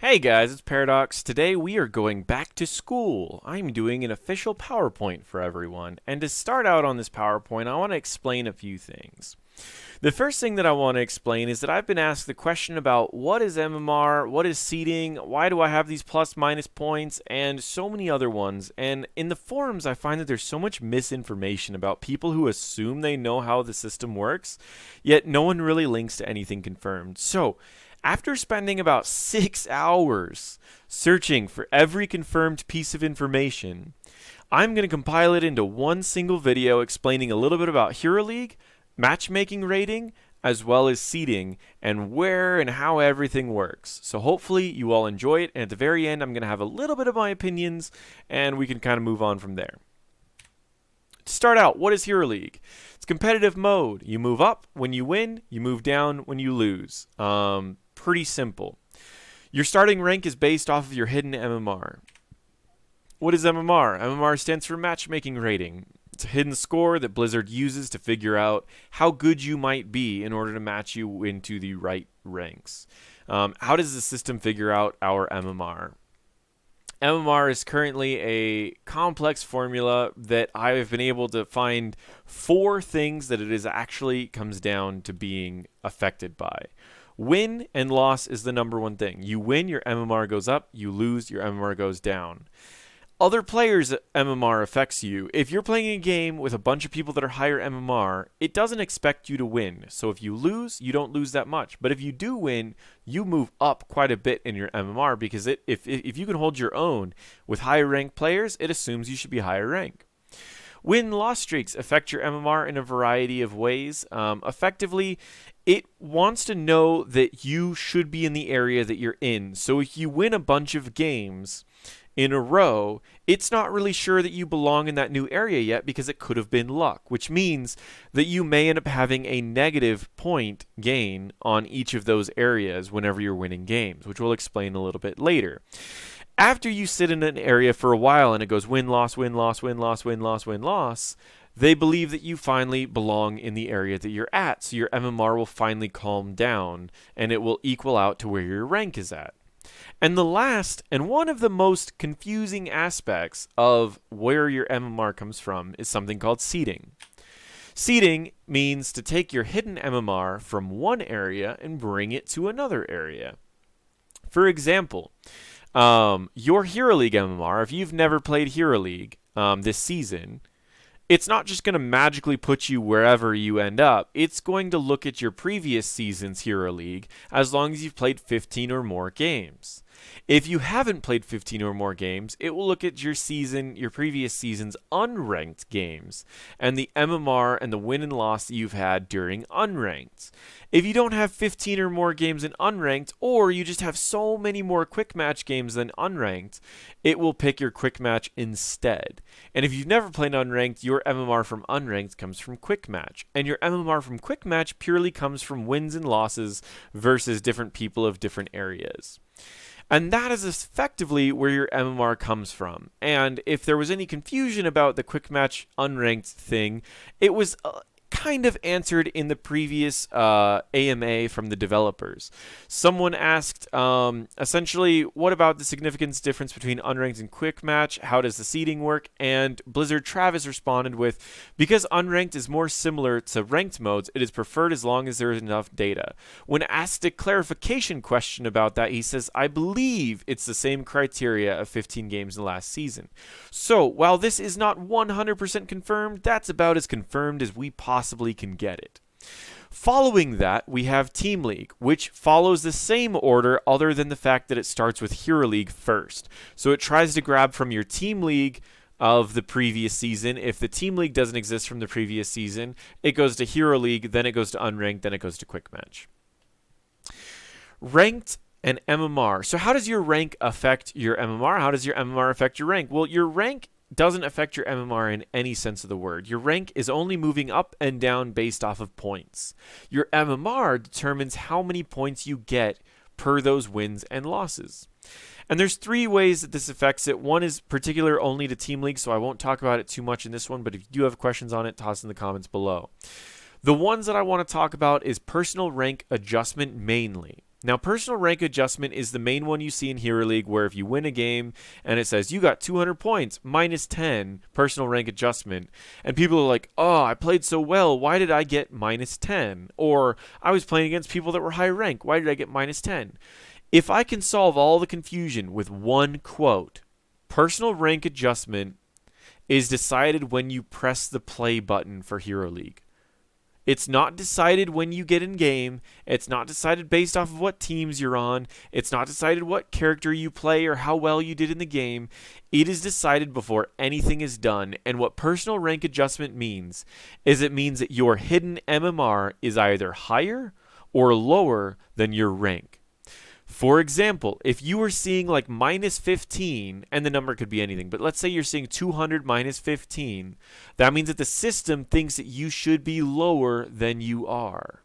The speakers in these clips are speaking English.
Hey guys, it's Paradox. Today we are going back to school. I'm doing an official PowerPoint for everyone. And to start out on this PowerPoint, I want to explain a few things. The first thing that I want to explain is that I've been asked the question about what is MMR, what is seeding, why do I have these plus minus points, and so many other ones. And in the forums, I find that there's so much misinformation about people who assume they know how the system works, yet no one really links to anything confirmed. So, after spending about 6 hours searching for every confirmed piece of information, I'm going to compile it into one single video explaining a little bit about HeroLeague, matchmaking rating, as well as seeding, and where and how everything works. So hopefully you all enjoy it, and at the very end I'm going to have a little bit of my opinions, and we can kind of move on from there. To start out, what is HeroLeague? It's competitive mode. You move up when you win, you move down when you lose. Pretty simple. Your starting rank is based off of your hidden MMR. What is MMR? MMR stands for matchmaking rating. It's a hidden score that Blizzard uses to figure out how good you might be in order to match you into the right ranks. How does the system figure out our MMR? MMR is currently a complex formula that I have been able to find 4 things that it is actually comes down to being affected by. Win and loss is the number one thing. You win, your MMR goes up. You lose, your MMR goes down. Other players' MMR affects you. If you're playing a game with a bunch of people that are higher MMR, it doesn't expect you to win. So if you lose, you don't lose that much. But if you do win, you move up quite a bit in your MMR because if you can hold your own with higher ranked players, it assumes you should be higher rank. Win-loss streaks affect your MMR in a variety of ways. Effectively, it wants to know that you should be in the area that you're in. So if you win a bunch of games in a row, it's not really sure that you belong in that new area yet because it could have been luck, which means that you may end up having a negative point gain on each of those areas whenever you're winning games, which we'll explain a little bit later. After you sit in an area for a while and it goes win, loss, win, loss, win, loss, win, loss, win, loss, they believe that you finally belong in the area that you're at. So your MMR will finally calm down and it will equal out to where your rank is at. And the last and one of the most confusing aspects of where your MMR comes from is something called seeding. Seeding means to take your hidden MMR from one area and bring it to another area. For example, your HeroLeague MMR, if you've never played HeroLeague this season, it's not just going to magically put you wherever you end up. It's going to look at your previous season's HeroLeague as long as you've played 15 or more games. If you haven't played 15 or more games, it will look at your previous season's unranked games and the MMR and the win and loss that you've had during unranked. If you don't have 15 or more games in unranked, or you just have so many more quick match games than unranked, it will pick your quick match instead. And if you've never played unranked, your MMR from unranked comes from quick match, and your MMR from quick match purely comes from wins and losses versus different people of different areas. And that is effectively where your MMR comes from. And if there was any confusion about the quick match unranked thing, it was kind of answered in the previous AMA from the developers. Someone asked, essentially, what about the significance difference between unranked and quick match? How does the seeding work? And Blizzard Travis responded with, because unranked is more similar to ranked modes, it is preferred as long as there is enough data. When asked a clarification question about that, he says, I believe it's the same criteria of 15 games in the last season. So, while this is not 100% confirmed, that's about as confirmed as we possibly can get it. Following that, we have Team League, which follows the same order other than the fact that it starts with HeroLeague first. So it tries to grab from your Team League of the previous season. If the Team League doesn't exist from the previous season, it goes to HeroLeague, then it goes to Unranked, then it goes to Quick Match. Ranked and MMR. So how does your rank affect your MMR? How does your MMR affect your rank? Well, your rank doesn't affect your MMR in any sense of the word. Your rank is only moving up and down based off of points. Your MMR determines how many points you get per those wins and losses. And there's 3 ways that this affects it. One is particular only to Team League, so I won't talk about it too much in this one, but if you do have questions on it, toss in the comments below. The ones that I want to talk about is personal rank adjustment mainly. Now, personal rank adjustment is the main one you see in Hero League, where if you win a game and it says you got 200 points, minus 10, personal rank adjustment, and people are like, oh, I played so well, why did I get minus 10? Or I was playing against people that were high rank, why did I get minus 10? If I can solve all the confusion with one quote, personal rank adjustment is decided when you press the play button for Hero League. It's not decided when you get in game. It's not decided based off of what teams you're on. It's not decided what character you play or how well you did in the game. It is decided before anything is done. And what personal rank adjustment means is it means that your hidden MMR is either higher or lower than your rank. For example, if you were seeing like minus 15, and the number could be anything, but let's say you're seeing 200 minus 15, that means that the system thinks that you should be lower than you are.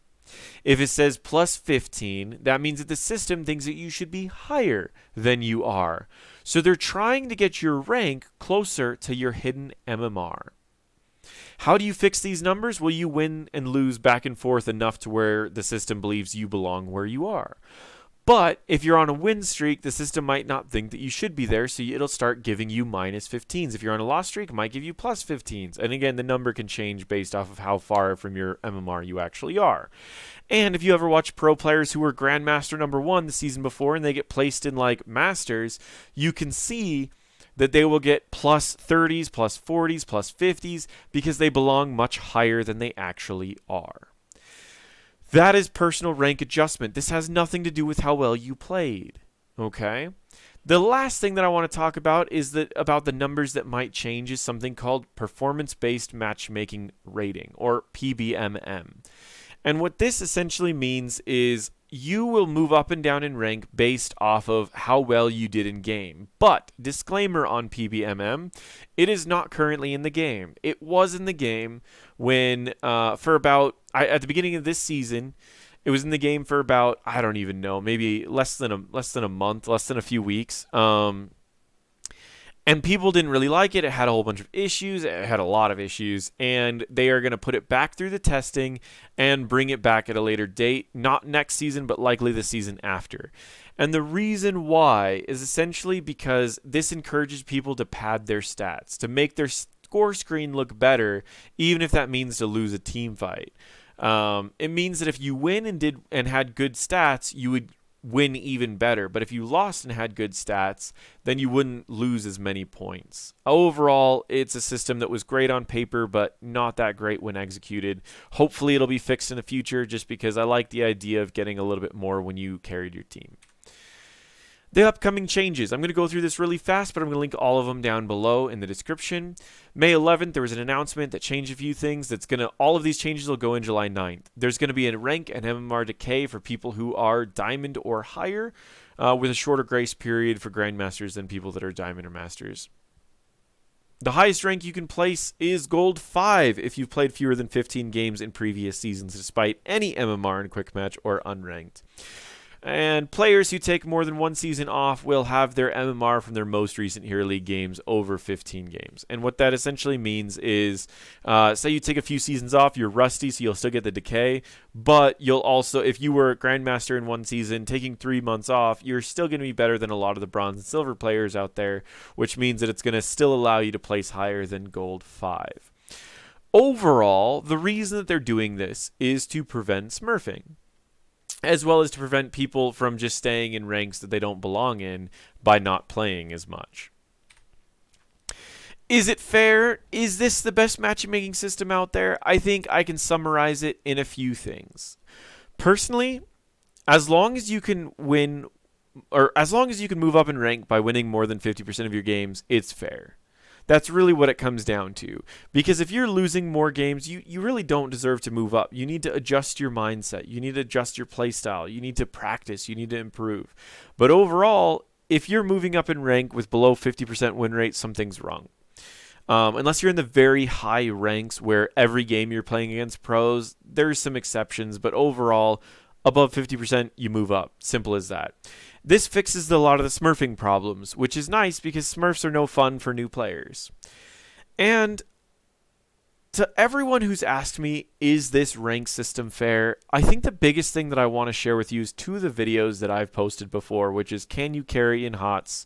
If it says plus 15, that means that the system thinks that you should be higher than you are. So they're trying to get your rank closer to your hidden MMR. How do you fix these numbers? Well, you win and lose back and forth enough to where the system believes you belong where you are. But if you're on a win streak, the system might not think that you should be there, so it'll start giving you minus 15s. If you're on a loss streak, it might give you plus 15s. And again, the number can change based off of how far from your MMR you actually are. And if you ever watch pro players who were Grandmaster #1 the season before and they get placed in like Masters, you can see that they will get plus 30s, plus 40s, plus 50s because they belong much higher than they actually are. That is personal rank adjustment. This has nothing to do with how well you played. Okay? The last thing that I want to talk about is about the numbers that might change is something called performance-based matchmaking rating, or PBMM. And what this essentially means is you will move up and down in rank based off of how well you did in game. But, disclaimer on PBMM, it is not currently in the game. It was in the game when, at the beginning of this season, it was in the game for about, I don't even know, maybe less than a month, less than a few weeks. And people didn't really like it. It had a whole bunch of issues. It had a lot of issues. And they are going to put it back through the testing and bring it back at a later date. Not next season, but likely the season after. And the reason why is essentially because this encourages people to pad their stats, to make their score screen look better, even if that means to lose a team fight. It means that if you win and had good stats, you would win even better. But if you lost and had good stats, then you wouldn't lose as many points. Overall, it's a system that was great on paper, but not that great when executed. Hopefully it'll be fixed in the future, just because I like the idea of getting a little bit more when you carried your team. The upcoming changes. I'm going to go through this really fast, but I'm going to link all of them down below in the description. May 11th, there was an announcement that changed a few things. All of these changes will go in July 9th. There's going to be a rank and MMR decay for people who are Diamond or higher, with a shorter grace period for Grandmasters than people that are Diamond or Masters. The highest rank you can place is Gold 5 if you've played fewer than 15 games in previous seasons, despite any MMR in Quick Match or unranked. And players who take more than one season off will have their MMR from their most recent Hero League games over 15 games. And what that essentially means is, say you take a few seasons off, you're rusty, so you'll still get the decay, but you'll also, if you were Grandmaster in one season, taking 3 months off, you're still going to be better than a lot of the Bronze and Silver players out there, which means that it's going to still allow you to place higher than Gold 5. Overall, the reason that they're doing this is to prevent smurfing, as well as to prevent people from just staying in ranks that they don't belong in by not playing as much. Is it fair? Is this the best matchmaking system out there? I think I can summarize it in a few things. Personally, as long as you can win, or as long as you can move up in rank by winning more than 50% of your games, it's fair. That's really what it comes down to. Because if you're losing more games, you really don't deserve to move up. You need to adjust your mindset. You need to adjust your play style. You need to practice. You need to improve. But overall, if you're moving up in rank with below 50% win rate, something's wrong. Unless you're in the very high ranks where every game you're playing against pros, there's some exceptions. But overall, above 50%, you move up. Simple as that. This fixes a lot of the smurfing problems, which is nice because smurfs are no fun for new players. And to everyone who's asked me, is this rank system fair? I think the biggest thing that I want to share with you is two of the videos that I've posted before, which is can you carry in HOTS,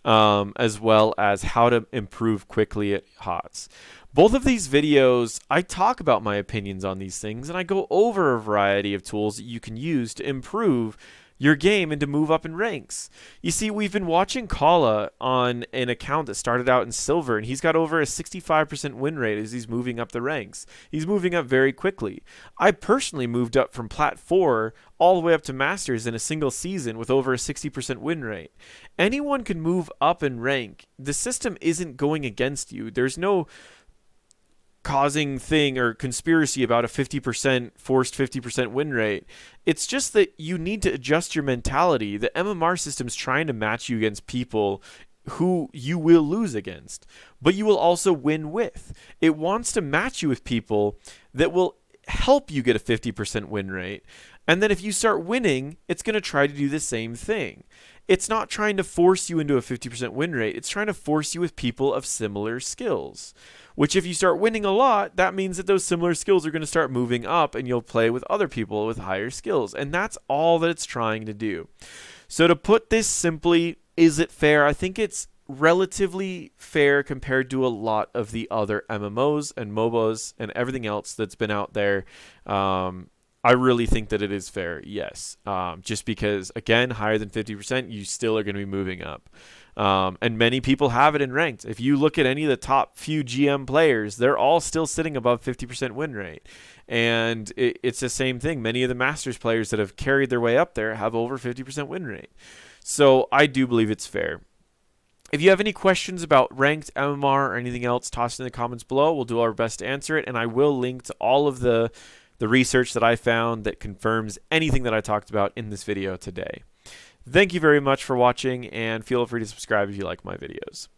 as well as how to improve quickly at HOTS. Both of these videos, I talk about my opinions on these things, and I go over a variety of tools that you can use to improve your game and to move up in ranks. You see, we've been watching Kala on an account that started out in silver, and he's got over a 65% win rate as he's moving up the ranks. He's moving up very quickly. I personally moved up from Plat 4 all the way up to Masters in a single season with over a 60% win rate. Anyone can move up in rank. The system isn't going against you. There's no causing thing or conspiracy about a 50% forced 50% win rate. It's just that you need to adjust your mentality. The MMR system's trying to match you against people who you will lose against, but you will also win with. It wants to match you with people that will help you get a 50% win rate. And then if you start winning, it's going to try to do the same thing. It's not trying to force you into a 50% win rate. It's trying to force you with people of similar skills, which if you start winning a lot, that means that those similar skills are going to start moving up and you'll play with other people with higher skills. And that's all that it's trying to do. So to put this simply, is it fair? I think it's relatively fair compared to a lot of the other MMOs and MOBAs and everything else that's been out there. I really think that it is fair, yes. Just because, again, higher than 50%, you still are going to be moving up. And many people have it in ranked. If you look at any of the top few GM players, they're all still sitting above 50% win rate. And it's the same thing. Many of the Masters players that have carried their way up there have over 50% win rate. So I do believe it's fair. If you have any questions about ranked MMR or anything else, toss it in the comments below. We'll do our best to answer it. And I will link to all of the research that I found that confirms anything that I talked about in this video today. Thank you very much for watching, and feel free to subscribe if you like my videos.